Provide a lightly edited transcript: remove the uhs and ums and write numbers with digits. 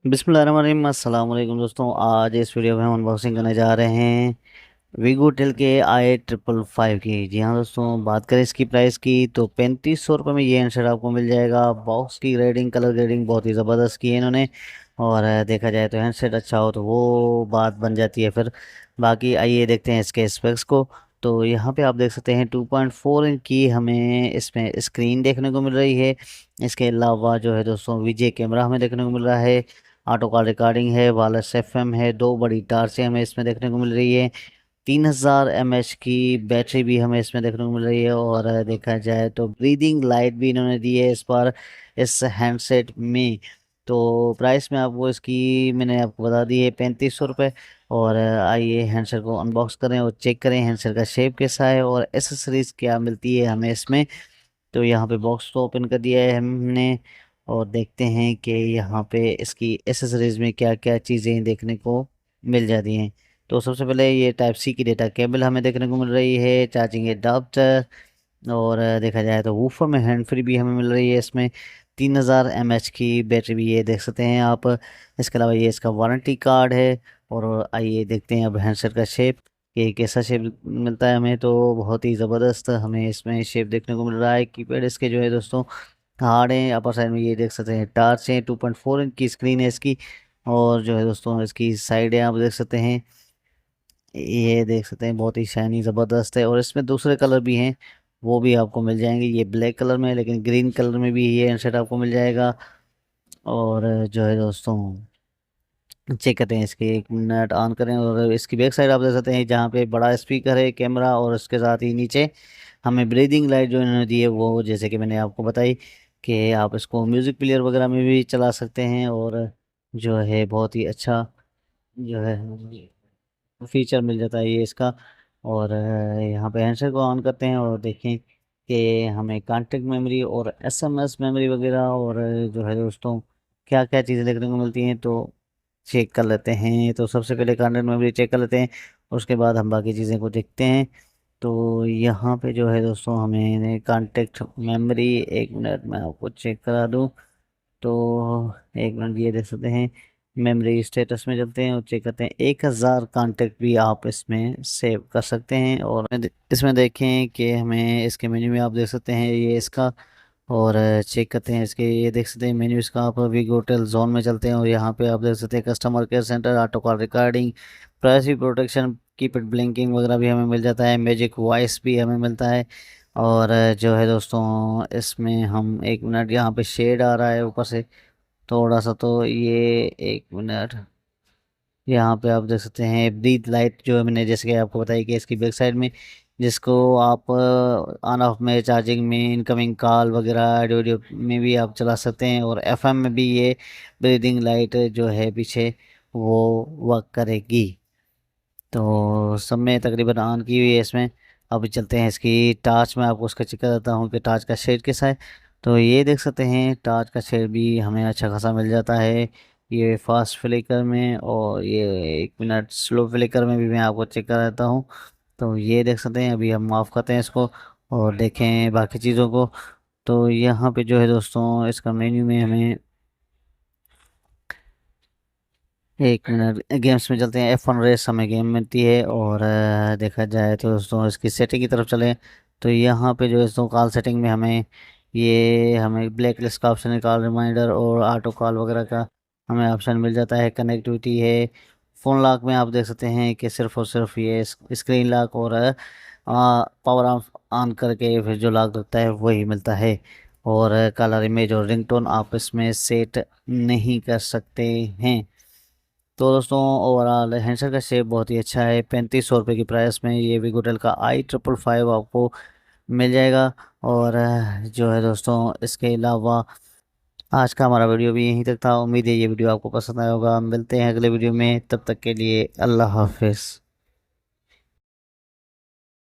बिस्मिल्लाहिर्रहमानिर्रहीम। अस्सलाम वालेकुम दोस्तों, आज इस वीडियो में हम अनबॉक्सिंग करने जा रहे हैं वीगो टेल के i555 की। जी हाँ दोस्तों, बात करें इसकी प्राइस की तो 3500 रुपये में ये हैंडसेट आपको मिल जाएगा। बॉक्स की ग्रेडिंग, कलर ग्रेडिंग बहुत ही ज़बरदस्त की है इन्होंने। और देखा जाए तो हैंडसेट अच्छा हो तो वो बात बन जाती है फिर। बाकी आइए देखते हैं इसके स्पेक्स को। तो यहाँ पे आप देख सकते हैं 2.4 इंच की हमें इसमें स्क्रीन देखने को मिल रही है। इसके अलावा जो है दोस्तों विजय कैमरा हमें देखने को मिल रहा है। ऑटो कॉल रिकॉर्डिंग है, वायरलेस एफएम है, दो बड़ी टार्चें हमें इसमें देखने को मिल रही है। 3000 mAh की बैटरी भी हमें इसमें देखने को मिल रही है। और देखा जाए तो ब्रीदिंग लाइट भी इन्होंने दी है इस पर, इस हैंडसेट में। तो प्राइस में आपको इसकी मैंने आपको बता दी है 3500 रुपये। और आइए हैंडसेट को अनबॉक्स करें और चेक करें हैंडसेट का शेप कैसा है और एसेसरीज क्या मिलती है हमें इसमें। तो यहाँ पे बॉक्स को ओपन कर दिया है हमने और देखते हैं कि यहाँ पे इसकी एसेसरीज में क्या क्या चीज़ें देखने को मिल जाती हैं। तो सबसे पहले ये टाइप सी की डेटा केबल हमें देखने को मिल रही है, चार्जिंग एडाप्टर। और देखा जाए तो वूफर में हैंड फ्री भी हमें मिल रही है इसमें। 3000 mAh की बैटरी भी ये देख सकते हैं आप। इसके अलावा ये इसका वारंटी कार्ड है। और आइए देखते हैं अब हैंडसेट का शेप कि कैसा शेप मिलता है हमें। तो बहुत ही ज़बरदस्त हमें इसमें शेप देखने को मिल रहा है। कीपैड इसके जो है दोस्तों हार्ड है। अपर साइड में ये देख सकते हैं टाच है, 2.4 इंच की स्क्रीन है इसकी। और जो है दोस्तों इसकी साइड है, आप देख सकते हैं, ये देख सकते हैं बहुत ही शाइनी ज़बरदस्त है। और इसमें दूसरे कलर भी हैं, वो भी आपको मिल जाएंगे। ये ब्लैक कलर में है, लेकिन ग्रीन कलर में भी ये हैंडसेट आपको मिल जाएगा। और जो है दोस्तों चेक करते हैं इसके, एक मिनट ऑन करें। और इसकी बैक साइड आप देख सकते हैं जहाँ पे बड़ा स्पीकर है, कैमरा, और उसके साथ ही नीचे हमें ब्रीदिंग लाइट जो इन्होंने दी है वो, जैसे कि मैंने आपको बताई कि आप इसको म्यूज़िक प्लेयर वगैरह में भी चला सकते हैं। और जो है बहुत ही अच्छा जो है फीचर मिल जाता है ये इसका। और यहाँ पे हैंडसेट को ऑन करते हैं और देखें कि हमें कॉन्टेक्ट मेमोरी और एसएमएस मेमोरी वगैरह और जो है दोस्तों क्या क्या चीज़ें देखने को मिलती हैं तो चेक कर लेते हैं। तो सबसे पहले कॉन्टेक्ट मेमोरी चेक कर लेते हैं, उसके बाद हम बाकी चीज़ें को देखते हैं। तो यहाँ पे जो है दोस्तों हमें कॉन्टेक्ट मेमोरी, एक मिनट मैं आपको चेक करा दूँ। तो एक मिनट, ये देख सकते हैं मेमोरी स्टेटस में चलते हैं और चेक करते हैं। 1000 कांटेक्ट भी आप इसमें सेव कर सकते हैं। और इसमें देखें कि हमें इसके मेन्यू में आप देख सकते हैं ये इसका। और चेक करते हैं इसके, ये देख सकते हैं मेन्यू इसका। आप वीगो होटल जोन में चलते हैं और यहाँ पे आप देख सकते हैं customer care centre, auto call recording, privacy protection, keep it blinking वगैरह भी हमें मिल जाता है। मैजिक वॉइस भी हमें मिलता है। और जो है दोस्तों इसमें हम, एक मिनट, यहाँ पे शेड आ रहा है ऊपर से थोड़ा सा, तो ये एक मिनट, यहाँ पे आप देख सकते हैं ब्रीथ लाइट जो है मैंने जैसे कि आपको बताया कि इसकी बैक साइड में, जिसको आप ऑन ऑफ में, चार्जिंग में, इनकमिंग कॉल वगैरह, ऑडियो वीडियो में भी आप चला सकते हैं। और एफएम में भी ये ब्रीदिंग लाइट जो है पीछे वो वर्क करेगी। तो सब में तकरीबन ऑन की हुई है इसमें। अभी चलते हैं इसकी टार्च में, आपको उसका चेक करता हूँ कि टार्च का शेड कैसा है। तो ये देख सकते हैं टार्च का शेड भी हमें अच्छा खासा मिल जाता है। ये फास्ट फ्लिकर में और ये, एक मिनट, स्लो फ्लिकर में भी मैं आपको चेक कर देता हूँ। तो ये देख सकते हैं, अभी हम ऑफ करते हैं इसको और देखें बाकी चीज़ों को। तो यहाँ पे जो है दोस्तों इसका मेन्यू में हमें, एक मिनट, गेम्स में चलते हैं। F1 रेस हमें गेम मिलती है। और देखा जाए तो दोस्तों इसकी सेटिंग की तरफ चलें तो यहाँ पे जो है दोस्तों कॉल सेटिंग में हमें ब्लैक लिस्ट का ऑप्शन है, कॉल रिमाइंडर और ऑटो कॉल वगैरह का हमें ऑप्शन मिल जाता है। कनेक्टिविटी है। फ़ोन लॉक में आप देख सकते हैं कि सिर्फ और सिर्फ ये स्क्रीन लॉक और पावर ऑफ ऑन करके फिर जो लॉक लगता है वही मिलता है। और कलर इमेज और रिंगटोन आप इसमें सेट नहीं कर सकते हैं। तो दोस्तों ओवरऑल हैंडसेट का शेप बहुत ही अच्छा है। 3500 रुपये की प्राइस में ये वीगोटेल का i555 आपको मिल जाएगा। और जो है दोस्तों इसके अलावा आज का हमारा वीडियो भी यहीं तक था। उम्मीद है ये वीडियो आपको पसंद आया होगा। मिलते हैं अगले वीडियो में, तब तक के लिए अल्लाह हाफिज़।